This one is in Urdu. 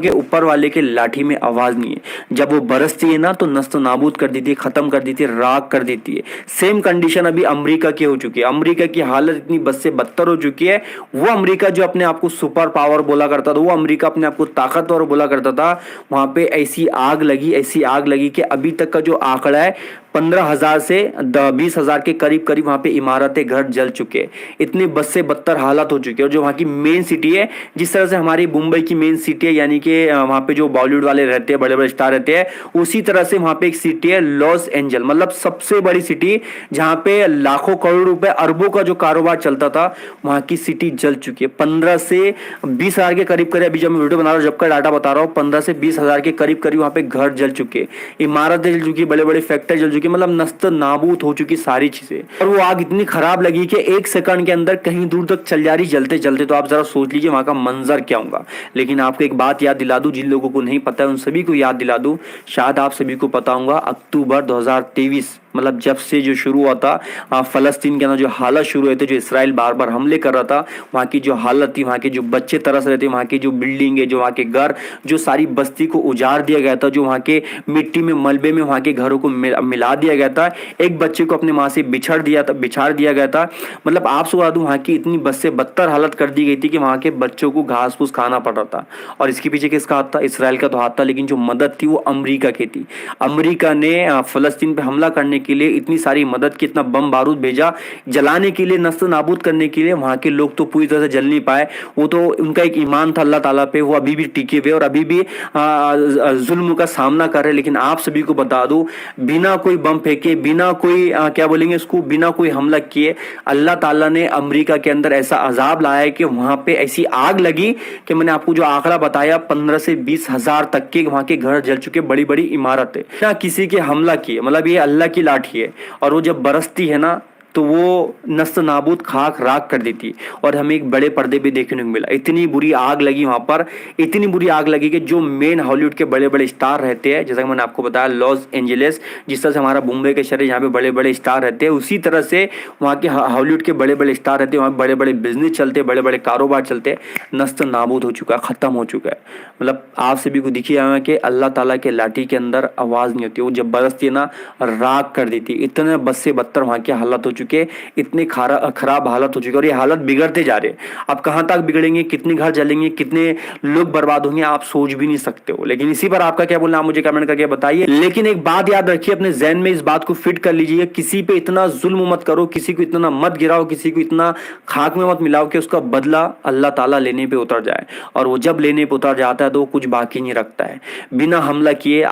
کہ اوپر والے کے لاٹھی میں آواز نہیں ہے، جب وہ برستی ہے نا تو نست و نابود کر دیتی ہے، ختم کر دیتی ہے، راک کر دیتی ہے۔ سیم کنڈیشن ابھی امریکہ کی ہو چکی ہے، امریکہ کی حالت اتنی بد سے بدتر ہو چکی ہے۔ وہ امریکہ جو اپنے آپ کو سپر پاور بولا کرتا تھا، وہ امریکہ اپنے آپ کو طاقتور بولا کرتا تھا، وہاں پہ ایسی آگ لگی، ایسی آگ لگی کہ ابھی تک کا جو آنکڑا ہے 15,000 سے 20,000 کے قریب وہاں پہ عمارتیں، گھر جل چکے، اتنی بد سے بدتر حالت ہو چکی ہے۔ اور جو وہاں کی مین سٹی ہے، جس طرح سے ہماری ممبئی کی مین سٹی ہے، یعنی کہ وہاں پہ جو بالی ووڈ والے رہتے ہیں، بڑے بڑے اسٹار رہتے ہیں، اسی طرح سے وہاں پہ ایک سٹی ہے لاس اینجل، مطلب سب سے بڑی سٹی جہاں پہ لاکھوں کروڑ روپے، اربوں کا جو کاروبار چلتا تھا، وہاں کی سٹی جل چکی ہے۔ 15 سے 20,000 کے قریب ابھی جب میں ویڈیو بنا رہا ہوں، جب کا ڈاٹا بتا رہا ہوں، 15 سے 20,000 کے قریب وہاں پہ گھر جل چکے، عمارتیں جل چکی، بڑے بڑے فیکٹری جل چکی، مطلب نست نابود ہو چکی ساری چیزیں۔ اور وہ آگ اتنی خراب لگی کہ ایک سیکنڈ کے اندر کہیں دور تک چل جا رہی جلتے جلتے، تو آپ ذرا سوچ لیجئے وہاں کا منظر کیا ہوگا۔ لیکن آپ کو ایک بات یاد دلا دوں، جن لوگوں کو نہیں پتا ہے ان سبھی کو یاد دلا دوں، شاید آپ سبھی کو پتا ہوگا، اکتوبر 2023 مطلب جب سے جو شروع ہوا تھا فلسطین کے اندر جو حالت شروع ہوئے تھے، جو اسرائیل بار بار حملے کر رہا تھا، وہاں کی جو حالت تھی، وہاں کے جو بچے ترس رہے تھے، وہاں کی جو بلڈنگ ہے، جو وہاں کے گھر، جو ساری بستی کو اجاڑ دیا گیا تھا، جو وہاں کے مٹی میں ملبے میں وہاں کے گھروں کو ملا دیا گیا تھا، ایک بچے کو اپنے ماں سے بچھاڑ دیا گیا تھا، مطلب آپ سے بتا دوں وہاں کی اتنی بد سے بدتر حالت کر دی گئی تھی کہ وہاں کے بچوں کو گھاس پھوس کھانا پڑ رہا تھا۔ اور اس کے پیچھے کس کا ہاتھ تھا؟ اسرائیل کا تو ہاتھ تھا، لیکن جو مدد تھی وہ امریکہ کی تھی۔ امریکہ نے فلسطین پہ حملہ کرنے کے لیے اتنی ساری مدد کی، اتنا بم بارود بھیجا، جلانے کے لیے، نست نابود کرنے کے لیے۔ وہاں کے لوگ تو پوری طرح سے جل نہیں پائے، وہ تو ان کا ایک ایمان تھا اللہ تعالیٰ پہ، وہ ابھی بھی ٹکے ہوئے اور ابھی بھی ظلم کا سامنا کر رہے۔ لیکن آپ سبھی کو بتا دوں، بنا کوئی بم پھینکے، بنا کوئی کیا بولیں گے اس کو، بنا کوئی حملہ کیے، اللہ تعالیٰ نے امریکہ کے اندر ایسا عذاب لایا ہے کہ وہاں پہ ایسی آگ لگی کہ میں نے آپ کو جو آنکڑا بتایا 15 سے 20,000 تک کے وہاں کے گھر جل چکے، بڑی بڑی عمارتیں، نہ کسی کے حملہ کیے، مطلب یہ اللہ کی لاٹھی ہے۔ اور وہ جب برستی ہے نا تو وہ نست نابود، خاک راک کر دیتی۔ اور ہمیں ایک بڑے پردے پہ دیکھنے کو ملا، اتنی بری آگ لگی وہاں پر، اتنی بری آگ لگی کہ جو مین ہالی ووڈ کے بڑے بڑے اسٹار رہتے ہیں، جیسا کہ میں نے آپ کو بتایا لاس اینجلس، جس طرح سے ہمارا ممبئی کے شہر جہاں پہ بڑے بڑے اسٹار رہتے ہیں، اسی طرح سے وہاں کے ہالی ووڈ کے بڑے بڑے اسٹار رہتے ہیں، وہاں بڑے بڑے بزنس چلتے، بڑے بڑے کاروبار چلتے، نست نابود ہو چکا ہے، ختم ہو چکا ہے۔ مطلب آپ سبھی کو دکھی جائے گا کہ اللہ تعالیٰ کے لاٹھی کے اندر آواز نہیں ہوتی، وہ جب برستی ہے نا راک کر دیتی۔ اتنے بد سے بدتر وہاں کی حالت ہو چکے، اتنی خراب حالت ہو چکی ہے، اور یہ حالت بگڑتے جا رہے ہیں۔ اب کہاں تک بگڑیں گے، کتنے گھر جلیں گے، کتنے لوگ برباد ہوں گے، آپ سوچ بھی نہیں سکتے ہو۔ لیکن اسی پر آپ کا کیا بولنا، آپ مجھے کمنٹ کر کے بتائیے۔ لیکن ایک بات یاد رکھیے، اپنے ذہن میں اس بات کو فٹ کر لیجیے، کسی پہ اتنا ظلم مت کرو، کسی کو اتنا مت گراؤ، کسی کو اتنا خاک میں مت ملاؤ کہ اس کا بدلہ اللہ تعالیٰ لینے پہ اتر جائے۔ اور وہ جب لینے پہ اتر جاتا ہے تو وہ کچھ باقی نہیں رکھتا ہے۔ بنا حملہ کیے